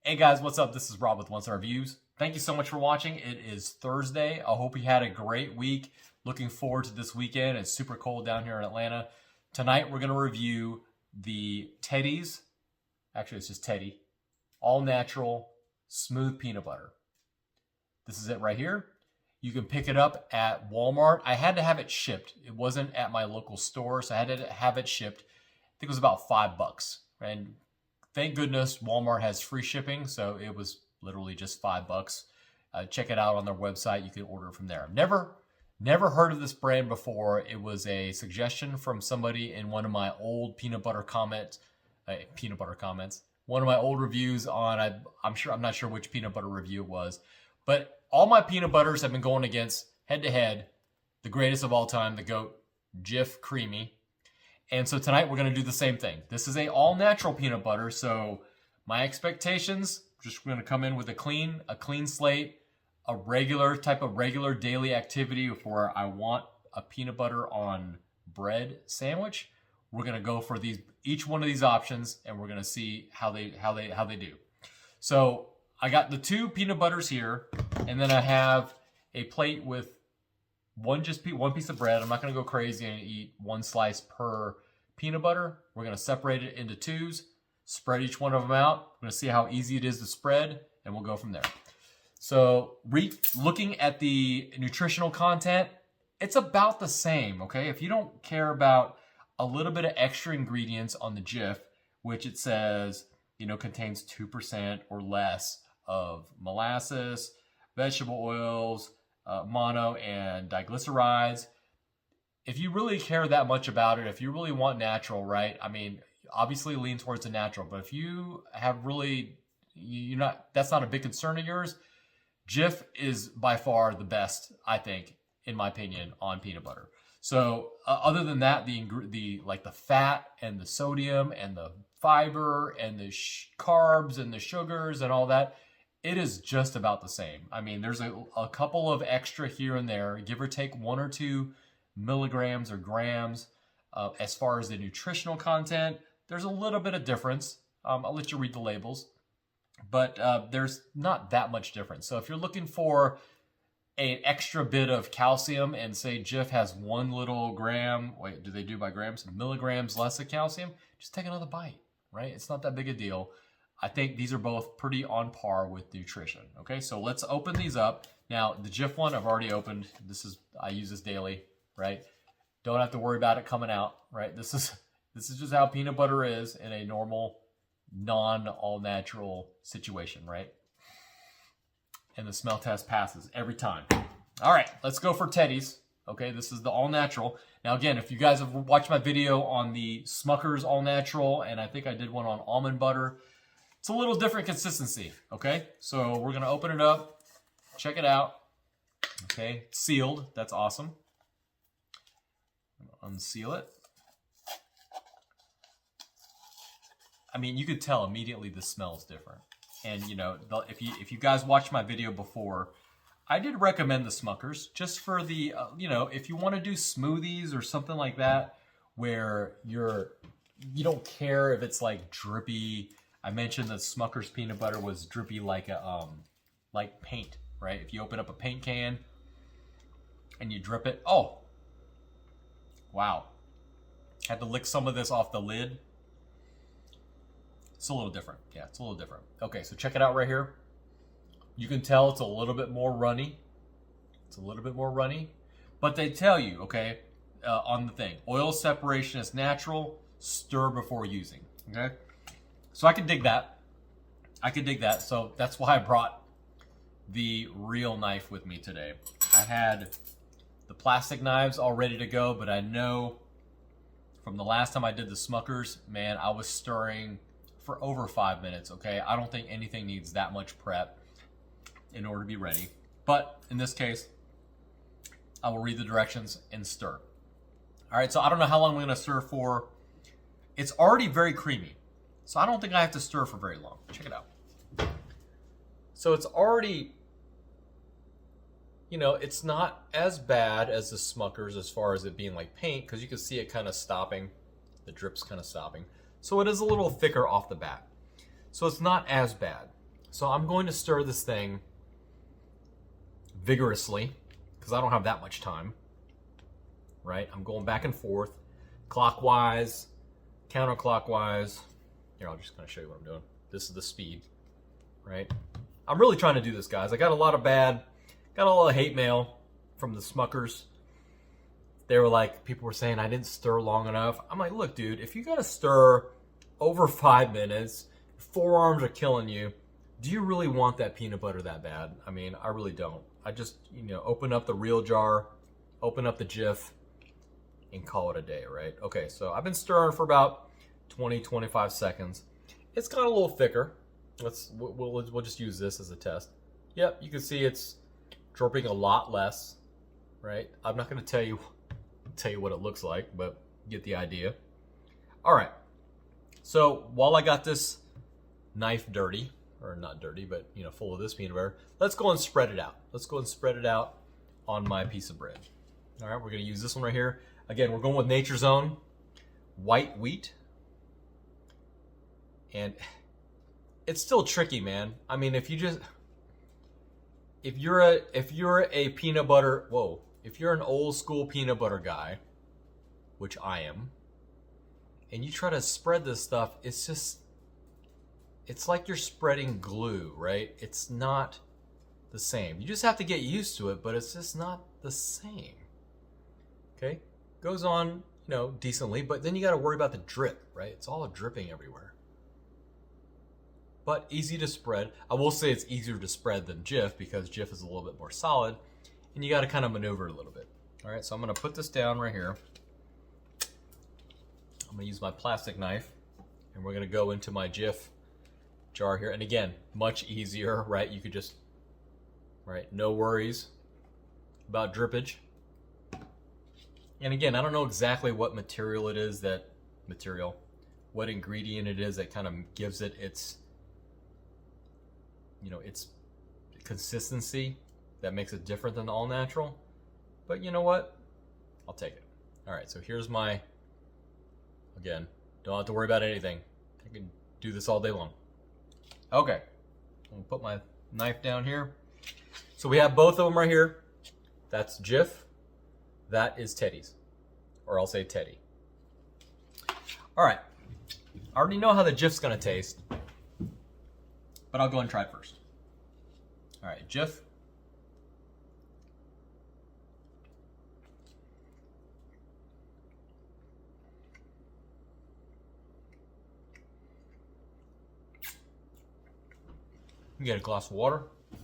Hey guys, what's up? This is Rob with Wonstar Reviews. Thank you so much for watching. It is Thursday. I hope you had a great week. Looking forward to this weekend. It's super cold down here in Atlanta. Tonight we're going to review the Teddies. Actually, it's just Teddy. All natural, smooth peanut butter. This is it right here. You can pick it up at Walmart. I had to have it shipped. It wasn't at my local store, so I had to have it shipped. I think it was about $5. And thank goodness Walmart has free shipping, so it was literally just $5. Check it out on their website. You can order it from there. I've never heard of this brand before. It was a suggestion from somebody in one of my old peanut butter comments. One of my old reviews on, I'm not sure which peanut butter review it was, but all my peanut butters have been going against head to head, the greatest of all time, the GOAT, JIF Creamy. And so tonight we're going to do the same thing. This is a all natural peanut butter. So my expectations, just going to come in with a clean slate, a regular daily activity where I want a peanut butter on bread sandwich. We're going to go for each one of these options, and we're going to see how they do. So I got the two peanut butters here, and then I have a plate with one piece of bread. I'm not going to go crazy and eat one slice per peanut butter. We're going to separate it into twos, spread each one of them out. We're going to see how easy it is to spread, and we'll go from there. So looking at the nutritional content, it's about the same, okay? If you don't care about a little bit of extra ingredients on the JIF, which it says, contains 2% or less of molasses, vegetable oils, mono and diglycerides. If you really care that much about it, if you really want natural, right? I mean, obviously lean towards the natural, but if you have that's not a big concern of yours, JIF is by far the best, I think, in my opinion, on peanut butter. So other than that, the fat and the sodium and the fiber and the carbs and the sugars and all that, it is just about the same. I mean, there's a couple of extra here and there, give or take 1 or 2 milligrams or grams. As far as the nutritional content, there's a little bit of difference. I'll let you read the labels, but there's not that much difference. So if you're looking for an extra bit of calcium, and say JIF has 1 little gram, wait, do they do by grams? Milligrams less of calcium, just take another bite, right? It's not that big a deal. I think these are both pretty on par with nutrition. Okay, so let's open these up. Now, the JIF one I've already opened. I use this daily, right? Don't have to worry about it coming out, right? This is just how peanut butter is in a normal, non-all-natural situation, right? And the smell test passes every time. All right, let's go for Teddies. Okay, this is the all-natural. Now, again, if you guys have watched my video on the Smucker's all-natural, and I think I did one on almond butter, it's a little different consistency, okay? So we're gonna open it up, check it out. Okay, it's sealed, that's awesome. Unseal it. I mean, you could tell immediately the smell is different. And if you guys watched my video before, I did recommend the Smucker's just for the, if you want to do smoothies or something like that, where you don't care if it's like drippy. I mentioned that Smucker's peanut butter was drippy like paint, right? If you open up a paint can and you drip it, oh, wow. Had to lick some of this off the lid. It's a little different. Yeah, it's a little different. Okay, so check it out right here. You can tell it's a little bit more runny. It's a little bit more runny. But they tell you, okay, on the thing, oil separation is natural, stir before using, okay? So I can dig that. So that's why I brought the real knife with me today. I had the plastic knives all ready to go, but I know from the last time I did the Smucker's, man, I was stirring for over 5 minutes, okay? I don't think anything needs that much prep in order to be ready. But in this case, I will read the directions and stir. All right, so I don't know how long I'm gonna stir for. It's already very creamy, so I don't think I have to stir for very long. Check it out. So it's already, it's not as bad as the Smucker's as far as it being like paint, because you can see it kind of stopping. The drip's kind of stopping. So it is a little thicker off the bat. So it's not as bad. So I'm going to stir this thing vigorously because I don't have that much time, right? I'm going back and forth, clockwise, counterclockwise. Here, I'll just kind of show you what I'm doing. This is the speed, right? I'm really trying to do this, guys. I got a lot of hate mail from the Smuckers. They were like, people were saying I didn't stir long enough. I'm like, look, dude, if you got to stir over 5 minutes, forearms are killing you, do you really want that peanut butter that bad? I mean, I really don't. I just, open up the real jar, open up the JIF, and call it a day, right? Okay, so I've been stirring for about 20, 25 seconds. It's got a little thicker. We'll just use this as a test. Yep, you can see it's dripping a lot less, right? I'm not going to tell you what it looks like, but you get the idea. All right. So while I got this knife dirty, or not dirty, but full of this peanut butter, let's go and spread it out. Let's go and spread it out on my piece of bread. All right, we're going to use this one right here. Again, we're going with Nature's Own white wheat. And it's still tricky, man. I mean, if you're a peanut butter, if you're an old school peanut butter guy, which I am, and you try to spread this stuff, it's like you're spreading glue, right? It's not the same. You just have to get used to it, but it's just not the same. Okay? Goes on, decently, but then you got to worry about the drip, right? It's all dripping everywhere. But easy to spread. I will say it's easier to spread than JIF because JIF is a little bit more solid, and you got to kind of maneuver it a little bit. All right, so I'm going to put this down right here. I'm going to use my plastic knife, and we're going to go into my JIF jar here. And again, much easier, right? You could just, right, no worries about drippage. And again, I don't know exactly what material it is what ingredient it is that kind of gives it its consistency that makes it different than all natural. But you know what? I'll take it. All right, so here's again, don't have to worry about anything. I can do this all day long. Okay, I'm gonna put my knife down here. So we have both of them right here. That's JIF. That is Teddies, or I'll say Teddy. All right, I already know how the JIF's gonna taste, but I'll go and try it first. All right, JIF. Get a glass of water.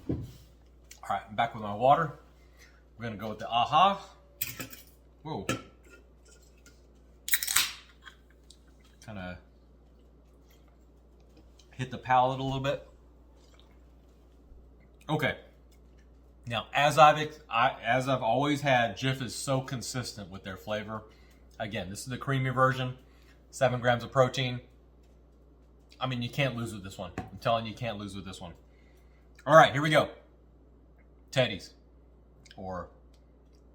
All right, I'm back with my water. We're gonna go with the AHA. Whoa. Kind of hit the palate a little bit. Okay. Now, as I've always had, JIF is so consistent with their flavor. Again, this is the creamy version, 7 grams of protein. I mean, you can't lose with this one. I'm telling you, you can't lose with this one. All right, here we go. Teddies, or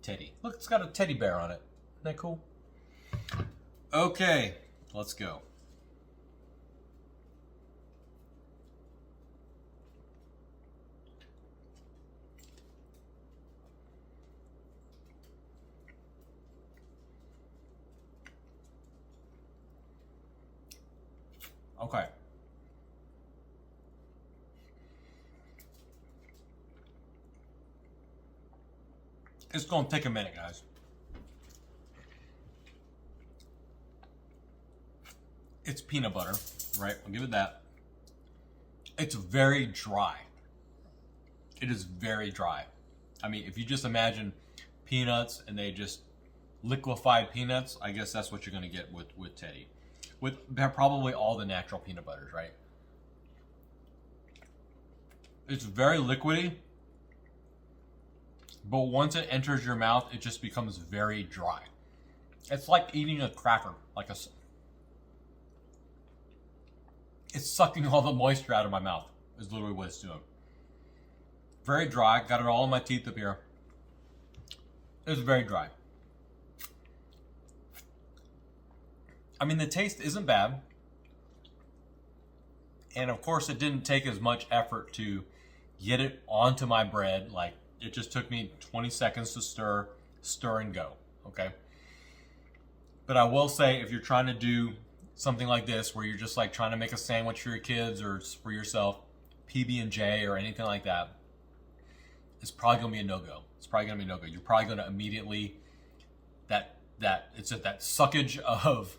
Teddy. Look, it's got a teddy bear on it. Isn't that cool? Okay, let's go. Okay. It's going to take a minute, guys. It's peanut butter, right? I'll give it that. It's very dry. It is very dry. I mean, if you just imagine peanuts and they just liquefied peanuts, I guess that's what you're going to get with Teddy. With probably all the natural peanut butters, right? It's very liquidy, but once it enters your mouth, it just becomes very dry. It's like eating a cracker, it's sucking all the moisture out of my mouth, is literally what it's doing. Very dry, got it all in my teeth up here. It's very dry. I mean, the taste isn't bad. And of course, it didn't take as much effort to get it onto my bread. Like, it just took me 20 seconds to stir and go, okay? But I will say, if you're trying to do something like this, where you're just like trying to make a sandwich for your kids or for yourself, PB&J or anything like that, it's probably gonna be a no-go. It's probably gonna be a no-go. You're probably gonna immediately, it's just that suckage of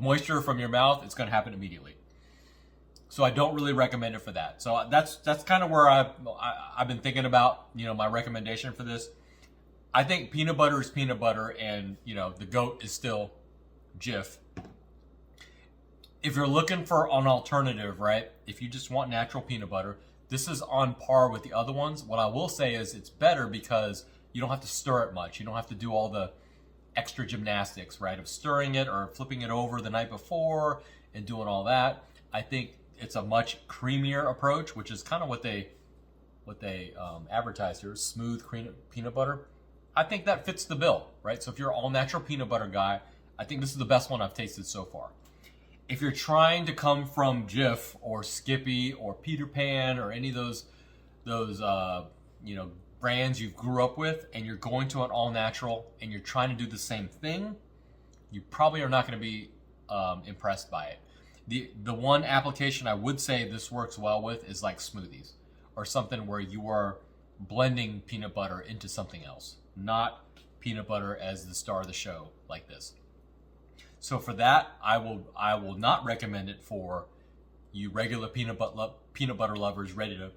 moisture from your mouth, it's gonna happen immediately. So I don't really recommend it for that. So that's kind of where I've been thinking about, you know, my recommendation for this. I think peanut butter is peanut butter, and, you know, the GOAT is still JIF. If you're looking for an alternative, right, if you just want natural peanut butter, this is on par with the other ones. What I will say is it's better because you don't have to stir it much. You don't have to do all the extra gymnastics, right, of stirring it or flipping it over the night before and doing all that. I think it's a much creamier approach, which is kind of what they advertise here, smooth peanut butter. I think that fits the bill, right? So if you're an all-natural peanut butter guy, I think this is the best one I've tasted so far. If you're trying to come from JIF or Skippy or Peter Pan or any of those you know, brands you grew up with, and you're going to an all-natural and you're trying to do the same thing, you probably are not going to be impressed by it. The one application I would say this works well with is like smoothies, or something where you are blending peanut butter into something else, not peanut butter as the star of the show like this. So for that, I will not recommend it for you regular peanut butter lovers ready to,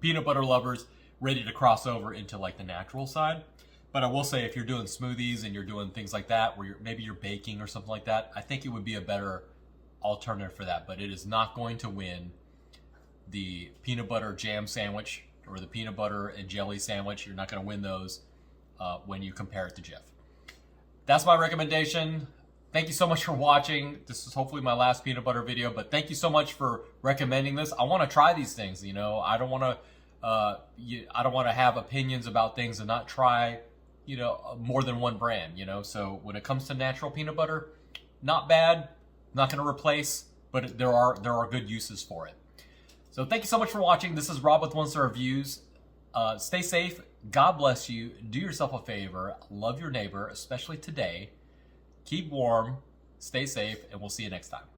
peanut butter lovers ready to cross over into like the natural side. But I will say, if you're doing smoothies and you're doing things like that, where maybe you're baking or something like that, I think it would be a better alternative for that. But it is not going to win the peanut butter jam sandwich or the peanut butter and jelly sandwich. You're not going to win those when you compare it to JIF. That's my recommendation. Thank you so much for watching. This is hopefully my last peanut butter video, but thank you so much for recommending this. I want to try these things. You know, I don't want to have opinions about things and not try, you know, more than one brand, you know. So when it comes to natural peanut butter, not bad, not going to replace, but there are good uses for it. So thank you so much for watching. This is Rob with Wonstar Reviews. Stay safe. God bless you. Do yourself a favor. Love your neighbor, especially today. Keep warm, stay safe, and we'll see you next time.